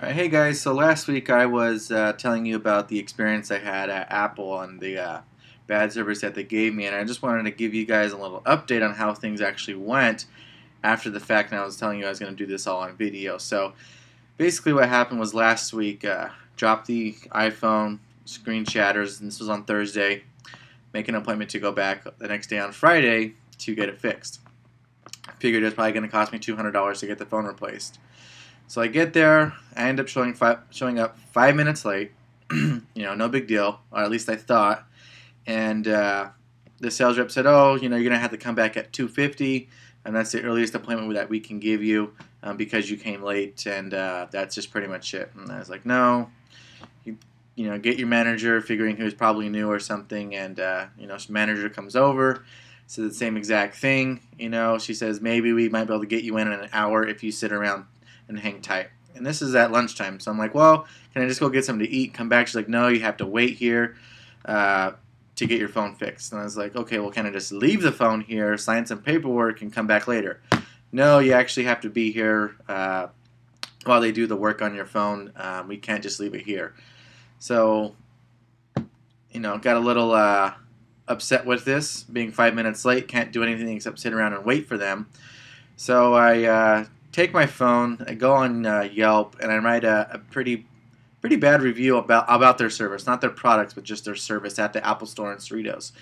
Alright, hey guys, so last week I was telling you about the experience I had at Apple and the bad service that they gave me, and I just wanted to give you guys a little update on how things actually went after the fact, and I was telling you I was going to do this all on video. So basically what happened was last week, dropped the iPhone, screen shatters, and this was on Thursday, make an appointment to go back the next day on Friday to get it fixed. I figured it was probably going to cost me $200 to get the phone replaced. So I get there, I end up showing up 5 minutes late. No big deal, or at least I thought. And the sales rep said, "Oh, you're gonna have to come back at 2:50, and that's the earliest appointment that we can give you because you came late, and that's just pretty much it." And I was like, "No, get your manager," figuring he was probably new or something. And manager comes over, says the same exact thing. She says, "Maybe we might be able to get you in an hour if you sit around and hang tight." And this is at lunchtime, so I'm like, "Well, can I just go get something to eat, come back?" She's like, "No, you have to wait here to get your phone fixed." And I was like, "Okay, well, can I just leave the phone here, sign some paperwork, and come back later?" "No, you actually have to be here while they do the work on your phone. We can't just leave it here." So, got a little upset with this, being 5 minutes late, can't do anything except sit around and wait for them. So I take my phone, I go on Yelp, and I write a pretty bad review about their service, not their products, but just their service at the Apple Store in Cerritos.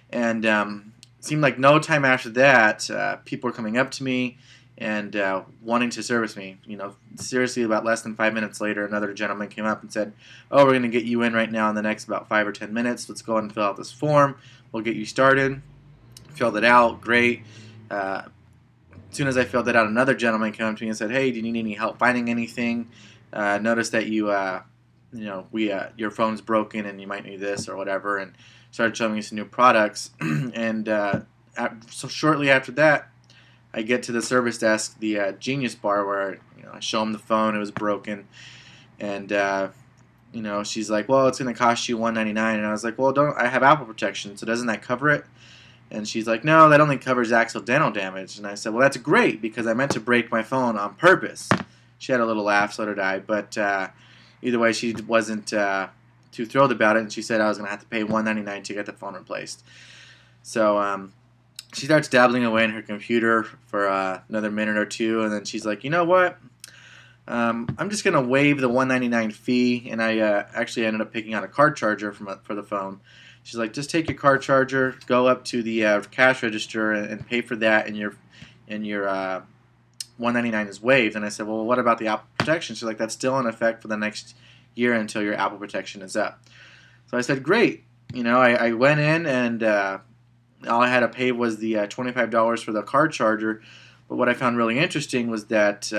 And it seemed like no time after that, people were coming up to me and wanting to service me. Seriously, about less than 5 minutes later, another gentleman came up and said, "Oh, we're going to get you in right now in the next about 5 or 10 minutes. Let's go ahead and fill out this form. We'll get you started." Filled it out, great. As soon as I filled it out, another gentleman came up to me and said, "Hey, do you need any help finding anything? Notice that your phone's broken and you might need this or whatever," and started showing me some new products. And so shortly after that, I get to the service desk, the Genius bar, where I show them the phone. It was broken, and she's like, "Well, it's going to cost you $199." And I was like, "Well, I have Apple protection, so doesn't that cover it?" And she's like, "No, that only covers accidental damage." And I said, "Well, that's great, because I meant to break my phone on purpose." She had a little laugh, so did I. But either way, she wasn't too thrilled about it, and she said I was going to have to pay $199 to get the phone replaced. So she starts dabbling away in her computer for another minute or two, and then she's like, "You know what? I'm just going to waive the $199 fee." And I actually ended up picking out a card charger for the phone. She's like, "Just take your car charger, go up to the cash register, and pay for that, and your $199 is waived." And I said, "Well, what about the Apple protection?" She's like, "That's still in effect for the next year until your Apple protection is up." So I said, "Great." I went in, and all I had to pay was the $25 for the car charger. But what I found really interesting was that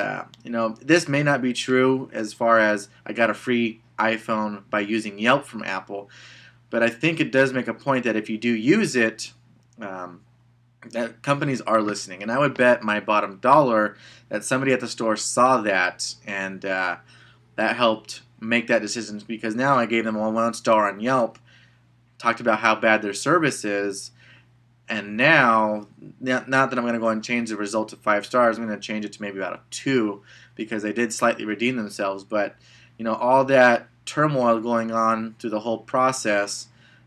this may not be true as far as I got a free iPhone by using Yelp from Apple. But I think it does make a point that if you do use it, that companies are listening. And I would bet my bottom dollar that somebody at the store saw that, and that helped make that decision, because now I gave them a 1 star on Yelp, talked about how bad their service is, and now, not that I'm going to go and change the result to 5 stars, I'm going to change it to maybe about a 2, because they did slightly redeem themselves. But all that turmoil going on through the whole process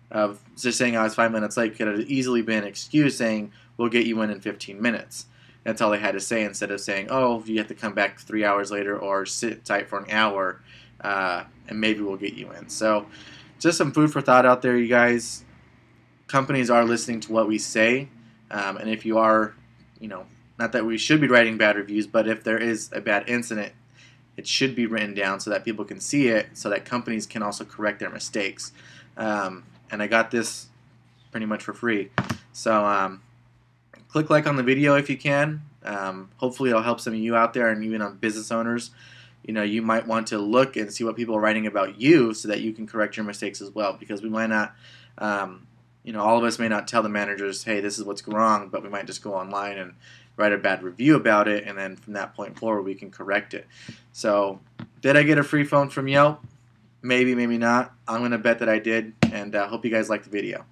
of just saying I was 5 minutes late could have easily been excused, saying we'll get you in 15 minutes. That's all they had to say, instead of saying, "Oh, you have to come back 3 hours later, or sit tight for an hour, and maybe we'll get you in." So just some food for thought out there, you guys. Companies are listening to what we say, and if you are, not that we should be writing bad reviews, but if there is a bad incident, it should be written down so that people can see it, so that companies can also correct their mistakes. And I got this pretty much for free. So click like on the video if you can. Hopefully it'll help some of you out there, and even on business owners. You might want to look and see what people are writing about you, so that you can correct your mistakes as well, because we might not, all of us may not tell the managers, "Hey, this is what's wrong," but we might just go online and write a bad review about it, and then from that point forward we can correct it. So did I get a free phone from Yelp? Maybe, maybe not. I'm going to bet that I did, and hope you guys liked the video.